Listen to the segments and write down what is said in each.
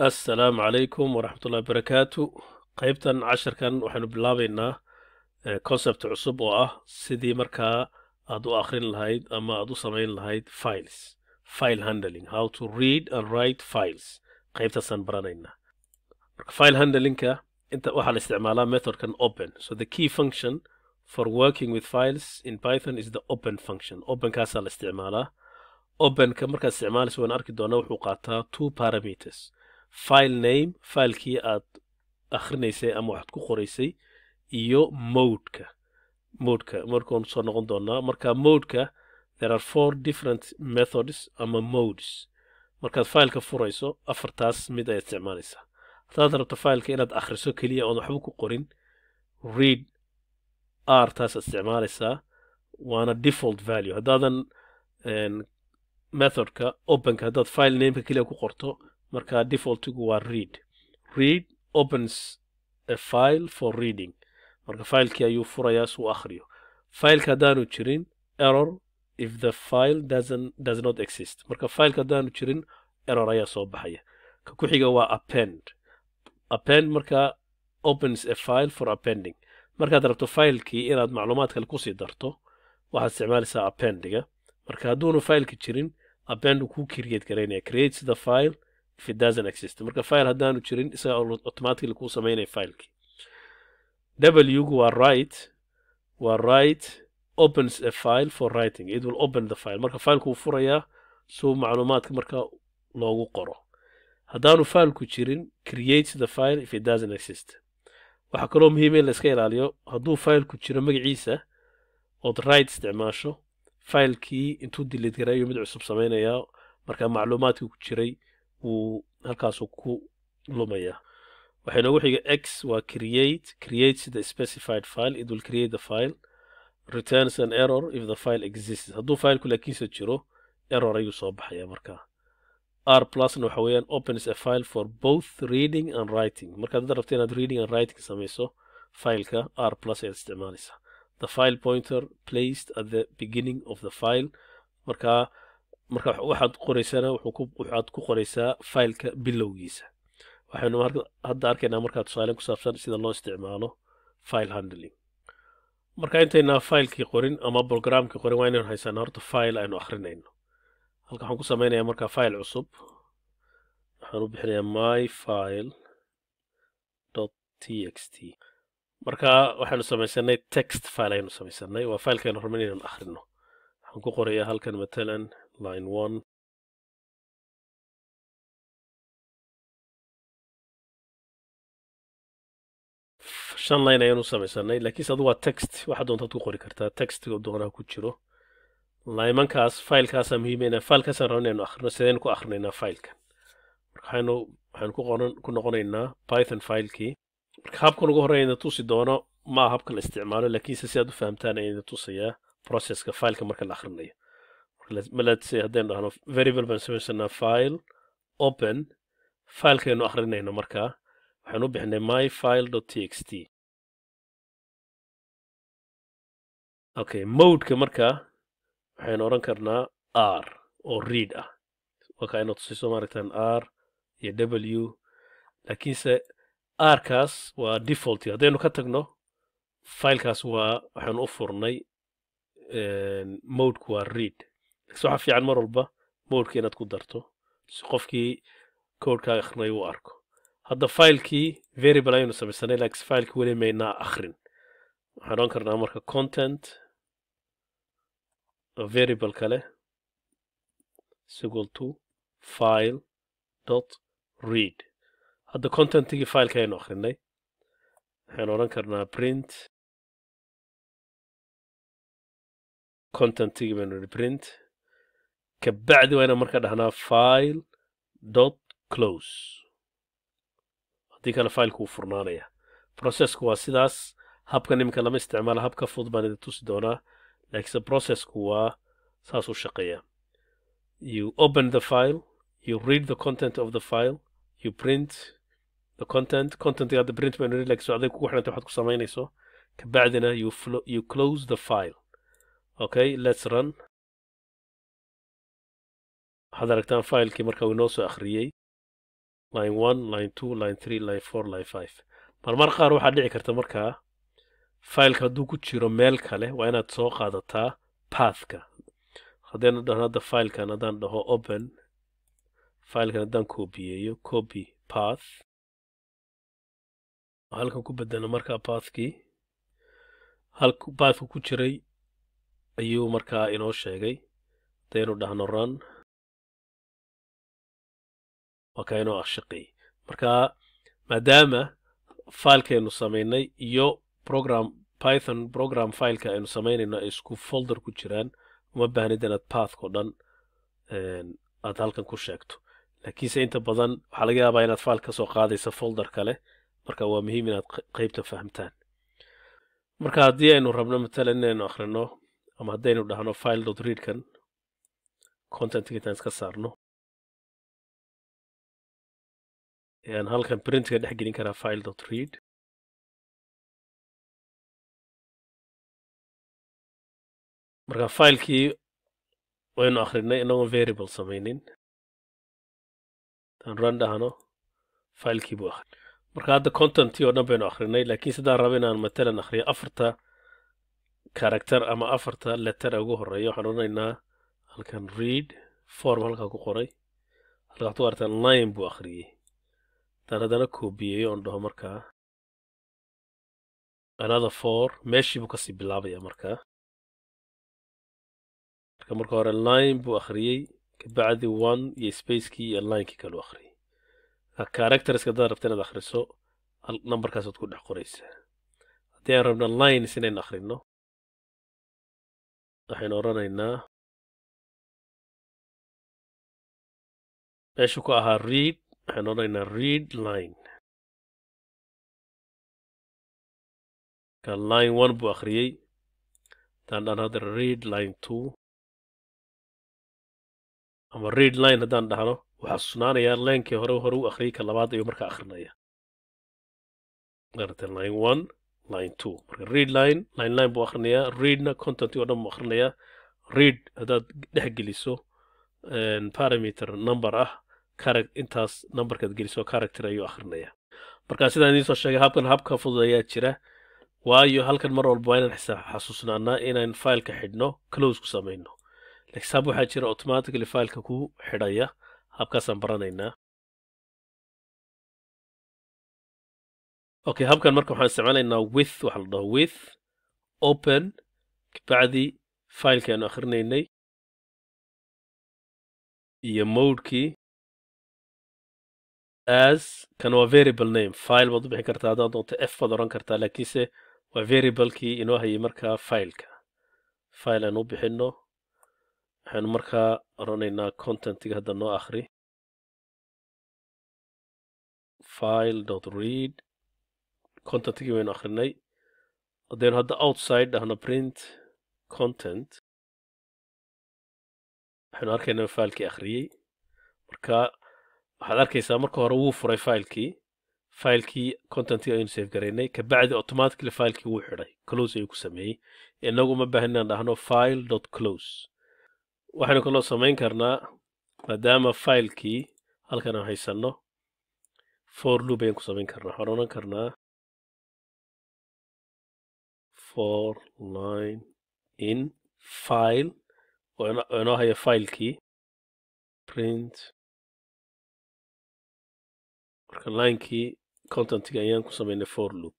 السلام عليكم ورحمة الله وبركاته. qaybtan casharkan waxaanu bilaabaynaa concept cusub oo ah sidii markaa aad u akhrin lahayd ama aad u samayn lahayd files, file handling, how to read and write files. qaybtaasaan baranaynaa. marka file handlingka inta waxaa la isticmaalaa methodkan open. So the key function for working with files in Python is the open function. Openkaasaa la isticmaalaa. Openka markaad isticmaalayso waan arki doonaa wuxuu qaataa two parameters. File name, filekii aad akhrinaysay ama waxaad ku qoraysay, iyo modeka waan soo noqon doonaa. marka modeka there are four different methods ama modes. markaad fileka furayso afartaas mid ayaad isticmaalaysaa. haddaad rabto fileka inaad akhriso keliya oon waxba ku qorin, read r taasaad isticmaalaysaa, waana default value. haddaadan methodka openka haddaad file nameka keliya ku qorto, marka defaultigu waa read opens a file for reading. marka filekii ayuu furayaa si uu akhriyo. fileka haddaanu jirin error if the file does not exist. marka fileka haddaanu jirin error ayaa soo baxaya. ka ku xiga waa append marka opens a file for appending. markaad rabto filekii inaad macluumaad kale kusii darto waxaad isticmaalaysaa appendiga. marka hadduunu fileka jirin append kuu create garaynaya, creates the file if it doesn't exist. marka file haddaanu jirin isaga automatically kuu samaynaya filekii. w-gu waa write opens a file for writing. It will open the file. marka fileka wuu furayaa suu macluumaadka marka loogu qoro. haddaanu fileku jirin creates the file if it doesn't exist. waxaa kaloo muhiim in la iska ilaaliyo hadduu fileku jiro magaciisa ood write isticmaasho, filekii intuu delete garayo mid cusub samaynayaa, marka macluumaadkii ku jiray wuu halkaasuu ku lumayaa. waxaa inoogu xiga x waa creates the specified file. It will create the file. Returns an error if the file exists. hadduu fileku laakiinse jiro error ayuu soo baxaya. marka r plusna waxa weeyaan opens a file for both reading and writing. marka haddaad rabto inaad reading and writing samayso fileka r plus ayaad isticmaalaysaa. The file pointer placed at the beginning of the file. marka waxaad qoraysana waxaad ku qoraysaa fileka bilowgiisa. waxaynu hadda arkaynaa markaa tusaale ku saabsan sida loo isticmaalo file handling. marka intaynaa filekii qorin ama programkii qorin waa inaynu haysanaa horta file aynu akhrinayno. halka waxaan ku samaynayaa markaa file cusub. waxaan u bixinayaa myfile.txt. marka waxaanu samaysanay text file aynu samaysanay, waa filekaynu rabno inaynu akhrino. waxaan ku qorayaa halkan matalan line 1 shan line ayaanu samaysanay, laakiinse adu waa text. waxaad doontaad ku qori kartaa textiga doonaha ku jiro. laymankaas filekaasaa muhiimeyna. filekaasaan rabno inaynu akhrino. sidaynu ku akhrinaynaa filekan? marka waxaynu ku noqonaynaa python filekii. marka habkan ugu horreeyna tusi doono ma habka la isticmaalo, laakiinse si aad u fahamtaan ayayna tusayaa processka fileka marka la akhrinayo. let's say haddaynu dhahno variable baan samaysanaa file open, filekaynu akhrinayno markaa waxaan u bixinay myfile.txt. okay, modeka markaa waxaynu odhan karnaa r oo read ah. marka aynu tusiso maaragtaan r iyo w, laakiinse r-kaas waa default. haddaynu ka tagno filekaas waxaanu u furnay modeku waa read. waxaa fiican mar walba modeka inaad ku darto si qofkii codekaaga akhrinay uu arko. hadda filekii variable ayaynu samaysanay, laakiin filekii weli maynaa akhrin. waxaan odhan karnaa marka content variable kale is equal to file.read. hadda contentigii fileka ayaynu akhrinay. waxaan odhan karnaa print contentigii baynu print. kabacdi waa inaan marka dhahnaa file.close. haddii kale fileka wuu furnaanaya. processku waa sidaas. habkan iminka lama isticmaalo, habka fudud baan idin tusi doonaa, laakiinse processku waa saas u shaqeeyaa. you open the file, you read the content of the file, you print the contentiga hadda print baynu nidhi, laakiin aday kugu xidhantay waxaad ku samaynayso. kabacdina you close the file. okay, let's run. waxaad aragtaan filekii marka uu inoo soo akhriyey. line 1 line 2 line 3 line 4 line 5 marmar qaar waxaa dhici karta markaa faylka hadduu ku jiro meel kale waa inaad soo qaadataa pathka haddaynu dhahno hadda faylkan haddaan dhaho open faylkan haddaan kobiyeeyo copy path halkan ku bedelo markaa pathkii halku pathku ku jiray ayuu markaa inoo sheegay haddaynu dhahno run waa kaa inoo shaqeeyey markaa maadaama faylkaynu samaynay iyo python program fileka aynu samaynayno ay isku folder ku jiraan uma baahnid inaad pathko dhan aad halkan ku sheegto laakiinse inta badan waxaa laga yaabaa inaad file ka soo qaadaysa folder kale marka waa muhiim inaad qaybta fahamtaan marka haddii aynu rabno matalan inaynu akhrino ama haddaynu dhahno file.readkan contentga intaan iska saarno ayaan halkan printka dhex gelin karaa file.read marka filekii waynu akhrinay inagoon variable samaynin tan run dhahno filekii buu akhri marka hadda contentii oo dhan baynu akhrinay laakiin sidaan raba inaan matalan akhriyo afarta character ama afarta letter ugu horeeya waxaan odhanaynaa halkan read form halkaa ku qoray halkaa waxaad ku aragtaan line buu akhriyey tan haddana kobiyeeyo oon dhaho markaa another 4 meeshii buu kasii bilaabaya markaa marka hore line buu akhriyey kabacdi 1 iyo spacekii iyo linekii kalu akhriyey characterska haddaad rabta inaad akhriso numberkaasaad ku dhex qoraysaa haddii aan rabno lines inaynu akhrino waxaynu odhanaynaa meeshuu ku ahaa read waxaynu odhanaynaa read line line 1 buu akhriyey haddaan dhan hadda read line 2 ama read line haddaan dhahno waxaa xasuusnaanayaa linekii hore u akhriyey ka labaad ayuu markaa akhrinaya line 1 line 2 marka read line buu akhrinayaa readna content oo dhan buu akhrinayaa read haddaad dhex geliso parameter number ah intaas numberkaad geliso character ayuu akhrinayaa marka sidaan idiin soo sheegay habka fudud ayaa jira waayo halkan mar walba waa inaan xasuusnaanaa inaan fileka xidhno close ku samayno xisaab waxaa jira automatically fileka ku xidhaya habkaasaan baranaynaa okay habkan marka waxaan isticmaalaynaa with waxa la dhaho with open kabacdi fileka aanu akhrinaynay iyo modekii as kan waa variable name file baad u bixin kartaa haddaad doonto f baad oran kartaa laakiinse waa variablekii inoo hayay markaa fileka file aan u bixino waxaanu markaa oranaynaa contentiga hadda noo akhri file.read contentigii waynu akhrinay haddaynu hadda outside dhahno print content waxaynu arkaynaa filekii akhriyey marka waxaad arkaysaa marka hore wuu furay filekii contentiga aynu save garaynay kabacdi automatically filekii wuu xidhay close ayuu ku sameeyey inagu uma baahan inaan dhahno file.close waxaynu kaloo samayn karnaa maadaama filekii halkan aan haysanno for loop ayaan ku samayn karnaa waxaan odhan karnaa for line in file oo inoo haya filekii print marka linekii contentiga ayaan ku samaynay for loop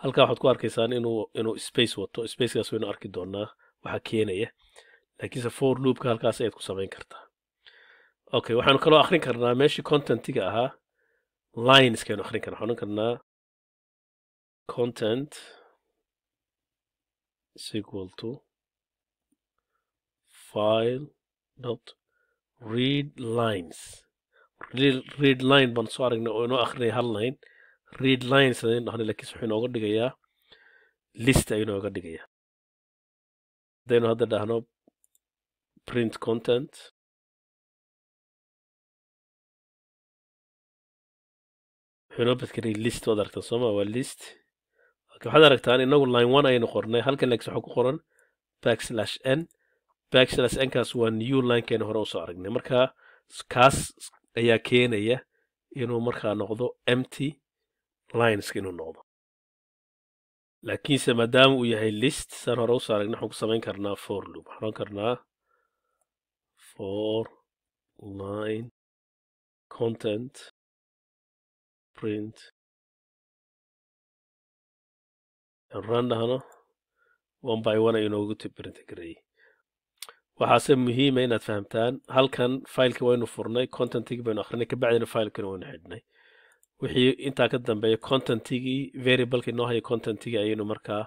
halkaa waxaad ku arkaysaan inuu space wato spacekaas waynu arki doonaa waxaa keenaya laakiinse for loopka halkaas ayaad ku samayn kartaa okay waxaanu kaloo akhrin karnaa meeshii contentiga ahaa lineskaynu akhrin karnaa waxaan odhan karnaa content is equal to file dot read lines read line baan soo aragnay oo inoo akhrinaya hal line read lines ayaynu dhahnay laakiinse wuxuu inooga dhigayaa list ayuu inooga dhigayaa haddaynu hadda dhahno print content wuxuu inoo badkariyay list waad aragtaan sooma waa list waxaad aragtaan inagu line 1 ayaynu qornay halkan lex waxaa ku qoran \n kaas waa new linekaynu hore usoo aragnay marka kaas ayaa keenaya inuu markaa noqdo empty lineska inuu noqdo laakiinse maadaama uu yahay list saan hore usoo aragna waxaan ku samayn karnaa for loop waxaan oran karnaa for line content print run dhahno one by one ayuu noogu print gareeyey waxaase muhiima inaad fahamtaan halkan fileka waynu furnay contentigii baynu akhrinay kabacdina filekana waynu xidhnay wixii intaa ka dambeeya contentigii variableka inoo haya contentigii ayaynu markaa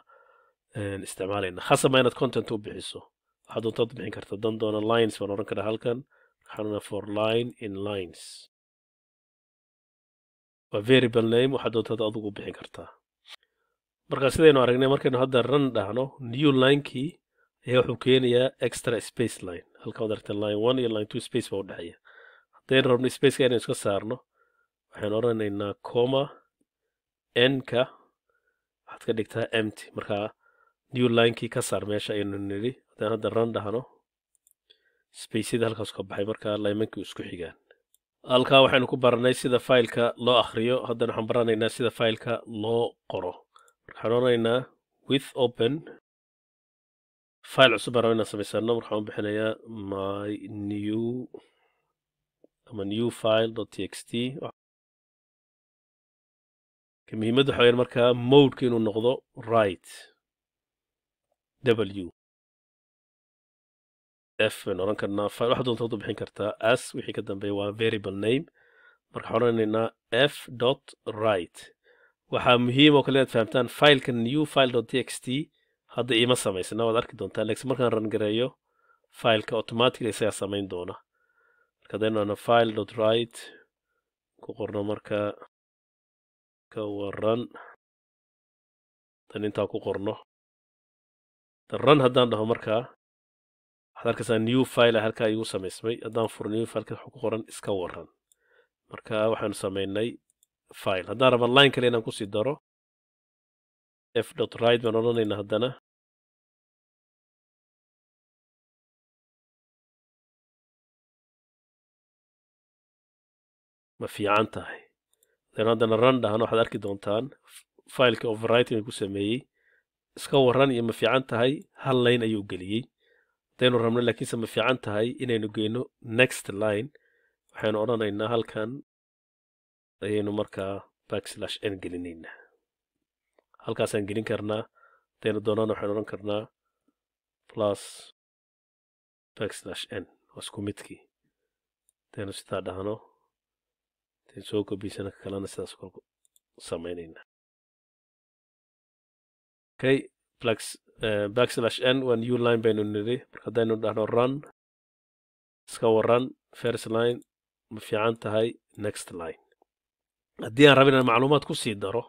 isticmaalayna khasaba inaad content u bixiso waxaad doontaad bixin karta dan doona lines baan oran karaa halkan waxaanuna for line in lines waa variable name waxaad doontaad adigu bixin kartaa marka sidaynu aragnay markaynu hadda run dhahno new linekii ayaa wuxuu keenayaa extra space line halka waad aragteen line 1 iyo line 2 space baa u dhexeeya haddaynu rabno spaceka inaynu iska saarno waxaan oranaynaa comma n-ka waxaad ka dhigtaa empty markaa new linekii ka saar meesha aynu nidhi haddaan hadda run dhahno spaceyada halkaas ka baxay markaa laymankii isku xigaan halkaa waxaynu ku baranay sida fileka loo akhriyo haddana waxaan baranaynaa sida fileka loo qoro waxaan oranaynaa with open file cusub baan rabaa inaan samaysano marka waxaan bixinayaa my new ama new file.txt muhiimadda waxa weeyaan markaa modeka inuu noqdo right w f baan oran karnaa file waxaad doontaad u bixin kartaa as wixii ka dambeeya waa variable name marka waxaan oranaynaa f dot right waxaa muhiim oo kale inaad fahamtaan fileka new file.txt hadda iima samaysana waad arki doontaan laakiin markaan run gareeyo fileka automatically isagaa samayn doona marka haddaynu ana file.write ku qorno markaa ka waran tan intaa ku qorno run haddaan dhaho markaa waxaad arkaysaa new file halkaa igu samaysmay haddaan furo new fileka waxa ku qoran iska waran marka waxaanu samaynay file haddaan raba line kale inaan kusii daro f.write baan odhanaynaa haddana ma fiican tahay hadaynu haddana run dhahno waxaad arki doontaan fileka overwriting ku sameeyey iska waran iyo ma fiican tahay hal line ayuu geliyey hadaynu rabno laakiinse ma fiican tahay inaynu geyno next line waxaynu odhanaynaa halkan ayaynu markaa backslash n gelinaynaa halkaasaan gelin karnaa hadaynu doonana waxaynu odhan karnaa plus backslash n waa isku midkii hadaynu sidaa dhahno hadaynu soo kobiysana kalena sidaas kale samaynayna okay backslash n waa new line baynu nidhi marka haddaynu dhahno run iska waran first line ma fiican tahay next line haddii aan raba inaan macluumaad ku sii daro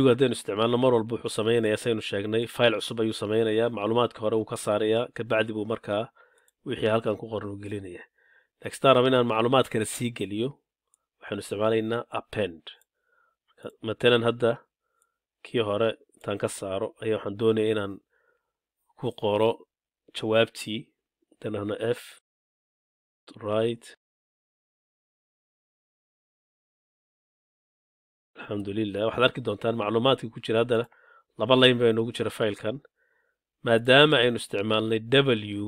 w haddaynu isticmaalno mar walba wuxuu samaynayaa saynu sheegnay file cusub ayuu samaynayaa macluumaadka hore wuu ka saarayaa kabacdi buu markaa wixii halkan ku qoran uu gelinayaa laakiin haddaan raba inaan macluumaad kale sii geliyo waxaynu isticmaalaynaa append matalan hadda kii hore intaan ka saaro ayaa waxaan doonaya inaan ku qoro jawaabtii danahna f right alxamdulilah waxaad arki doontaan macluumaadkii ku jira haddana laba line baa inoogu jira filekan maadaama aynu isticmaalnay w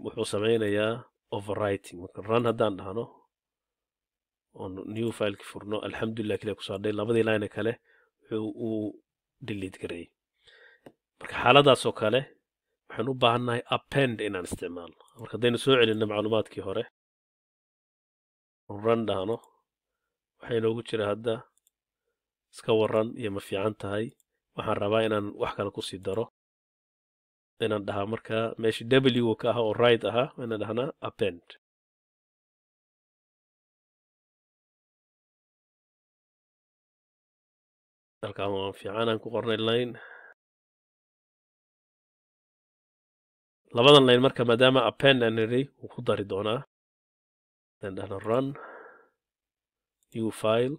wuxuu samaynayaa overwriting marka run haddaan dhahno oon new fileki furno alxamdulilah kaliya kusoo hadhay labadii line kale uu delete gareeyey marka xaaladaasoo kale waxaan u baahannahay append inaan isticmaalno marka haddaynu soo celinno macluumaadkii hore run dhahno waxaa inoogu jira hadda iska waran iyo ma fiican tahay waxaan rabaa inaan wax kale kusii daro inaan dhahaa markaa meesha w ka ah oo right ahaa inaan dhahnaa append halkaan waa fiican aan ku qornay line labadan line marka maadaama append aan nidhi wuu ku dari doonaa inaan dhahno run new file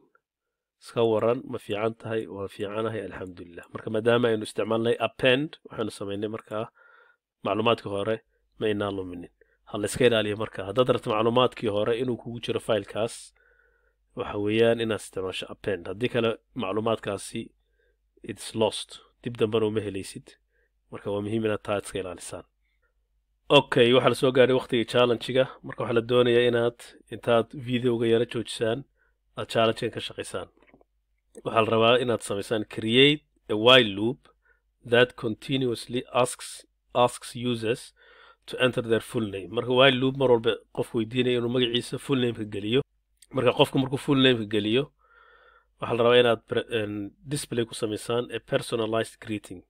iska waran ma fiican tahay waa fiicanahay alxamdulilah marka maadaama aynu isticmaalnay append waxaanu samaynay markaa macluumaadka hore ma inaan luminin هلا iska ilaaliya marka haddaad rabto macluumaadkii hore inuu kugu jiro faylkaas waxa weeyaan inaad isticmaasho append haddii kale macluumaadkaasi it's lost dib dambana uma helaysid marka waa muhiim inaad taa iska ilaalisaan okay waxaa la soo gaaray waqtigii challenge-ga marka waxaa la doonayaa inaad intaad videoga yara joojisaan aad challenge-gan ka shaqaysaan waxaa la rabaa inaad samaysaan create a while loop that continuously asks users to enter their full name marka while loop mar walba qof weydiinaya inuu magaciisa full name ka geliyo marka qofku markuu full name ka geliyo waxaa la rabaa inaad display ku samaysaan a personalized greeting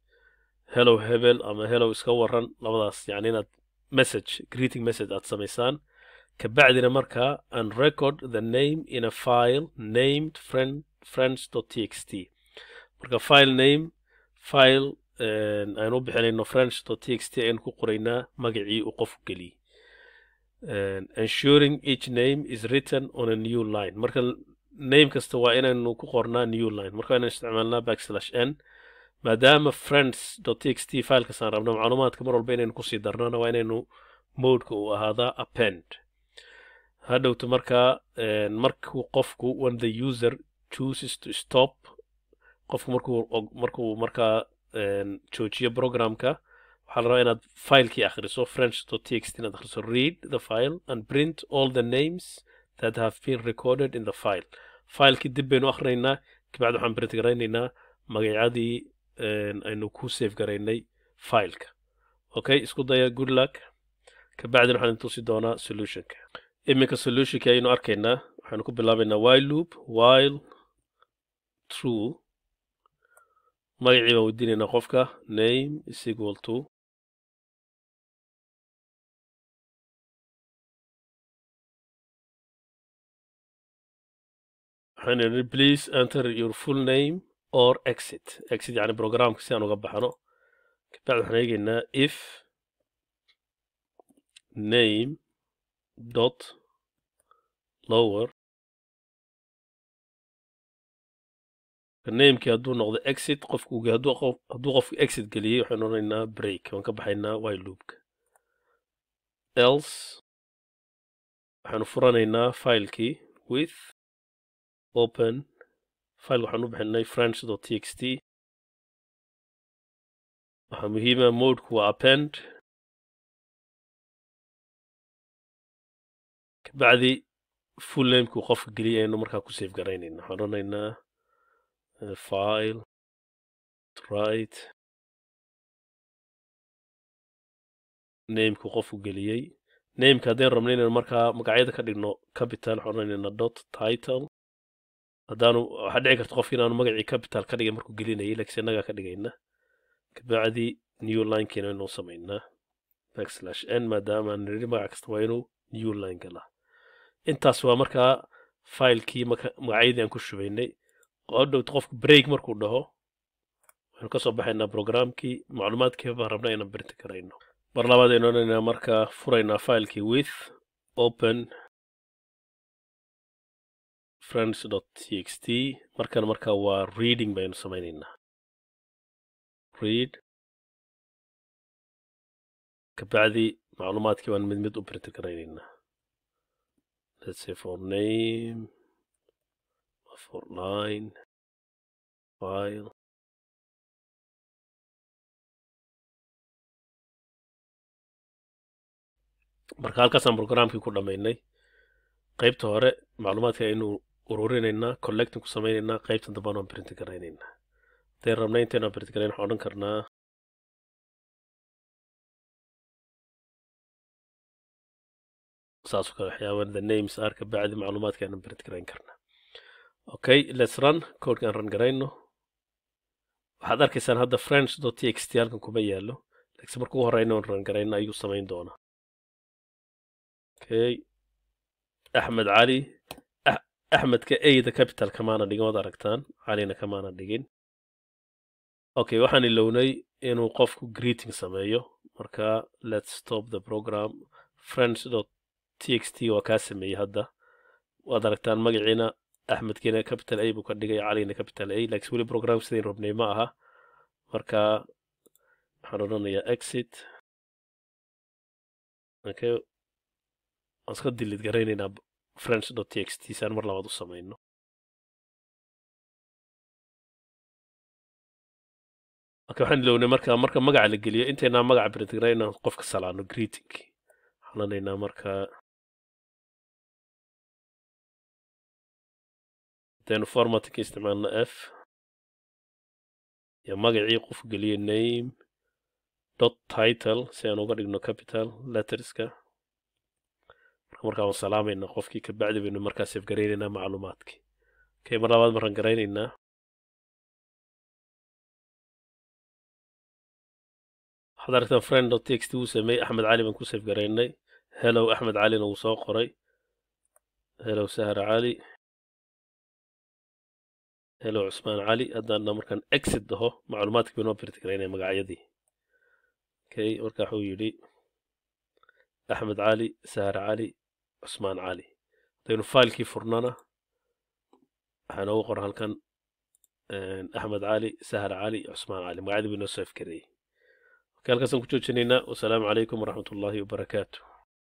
hello hebel ama hello iska waran labadaas yani inaad greeting message aad samaysaan kabacdina markaa and record the name in a file named friends.txt marka file aynu bixinayno friends.txt aynu ku qoraynaa magacii uu qofku geliyey ensuring each name is written on a new line marka name kasta waa inaynu ku qornaa new line marka inaan isticmaalnaa \n maadaama friends.txt filekasaan rabno macluumaadka mar walba inaynu kusii darnana waa inaynu modeka uu ahaadaa append hadhowto markaa markuu qofku when the user chooses to stop qofku markuu markaa joojiyo programka waxaa la rabaa inaad filekii akhriso friends.txt inaad akhriso read the file and print all the names that have been recorded in the file filekii dib baynu akhrinaynaa kabacdi waxaan print garaynaynaa magacyadii aynu ku save garaynay fileka okay isku daya good luck kabacdina waxaan tusi doonaa solutionka iminka solutionka aynu arkaynaa waxaanu ku bilaabaynaa while loop while true magacii baan weydiinaynaa qofka name is equal to waxaan idhi please enter your full name or exit yani programka si aan uga baxno kabacdi waxaan eegaynaa if name dot lower namekii hadduu noqdo exit hadduu qofku exit geliyey waxaan odhanaynaa break waan ka baxaynaa while loopka else waxaanu furanaynaa filekii with open file waxaan u bixinay friends.txt waxaa muhiima modeku waa append kabacdi full namekuu qofka geliyay aynu markaa ku save garaynayna waxaan odhanaynaa file write namekuu qofku geliyey nameka haddaynu rabno inaynu markaa magacyada ka dhigno capital waxaan odhanaynaa dot title haddaanu waxaa dhici karta qofki inaanu magacii capital ka dhigay markuu gelinayay laakiin innagaa ka dhigayna kabacdi new linekiina inuu samaynaa \n maadaama aan nidhi magac kasta waa inuu new line galaa intaas waa markaa filekii magacyadii aan ku shubaynay dhowt qofku break markuu dhaho waxaanu ka soo baxaynaa programkii macluumaadkii baan rabnaa inaan print karayno mar labaad aynu odhanaynaa markaa furaynaa filekii with open friends.txt markan markaa waa reading baynu samaynaynaa read kabacdi macluumaadkii baan mid u print garaynaynaa let's say for name for line file marka halkaasaan programkii ku dhammaynay qaybta hore macluumaadka aynu ururinaynaa collecting ku samaynaynaa qaybta dambana waan print garaynaynaa hadday rabna intaynu print garayn waxaan odhan karnaa saasoo kale waxyaaban the names are kabacdi macluumaadka ayaan print garayn karnaa okay let's run codekaan run garayno waxaad arkaysaan hadda friends.txt halkan kuma yaalo laakiin markuu horeyna waan run garayno ayuu samayn doonaa okay axmed cali axmedka ayda capital kamaana dhigin waad aragtaan calina kamaana dhigin okay waxaan ilownay inuu qofku greeting sameeyo marka let's stop the program friends.txt waa kaa sameeyey hadda waad aragtaan magaciina axmedkiina capital a buu ka dhigay calina capital a laakiin weli program sidayn rabnay ma aha marka waxaan odhanayaa exit okay iska delete garaynaynaa friends.txt saan mar labaad u samayno marka waxaan ilownay marka magaca la geliyo intaynaa magaca print garaynaa qofka salaano greeting xalanaynaa marka hadaynu formatka isticmaalna f iyo magacii qof geliyo name dot title si aan uga dhigno capital letterska markaa waan salaamaynaa qofkii kabacdi baynu markaa save garaynaynaa macluumaadkii okay mar labaad markaan garaynaynaa waxaad aragtaan friend.txt wuu sameeyey axmed cali baan ku save garaynay hello axmed calina wuu soo qoray hello sahar cali hello cusmaan cali haddaana markaan exit dhaho macluumaadkii baynoo print garaynaya magacyadii okay marka wuxuu yidhi axmed cali sahar cali cusmaan cali hadaynu failkii furnana waxaa noogu qoran halkan axmed cali sahar cali cusmaan cali magacyadii baynoo save gareeyey halkaasaan ku joojinaynaa wasalaamu calaykum waraxmatullaahi wabarakaatu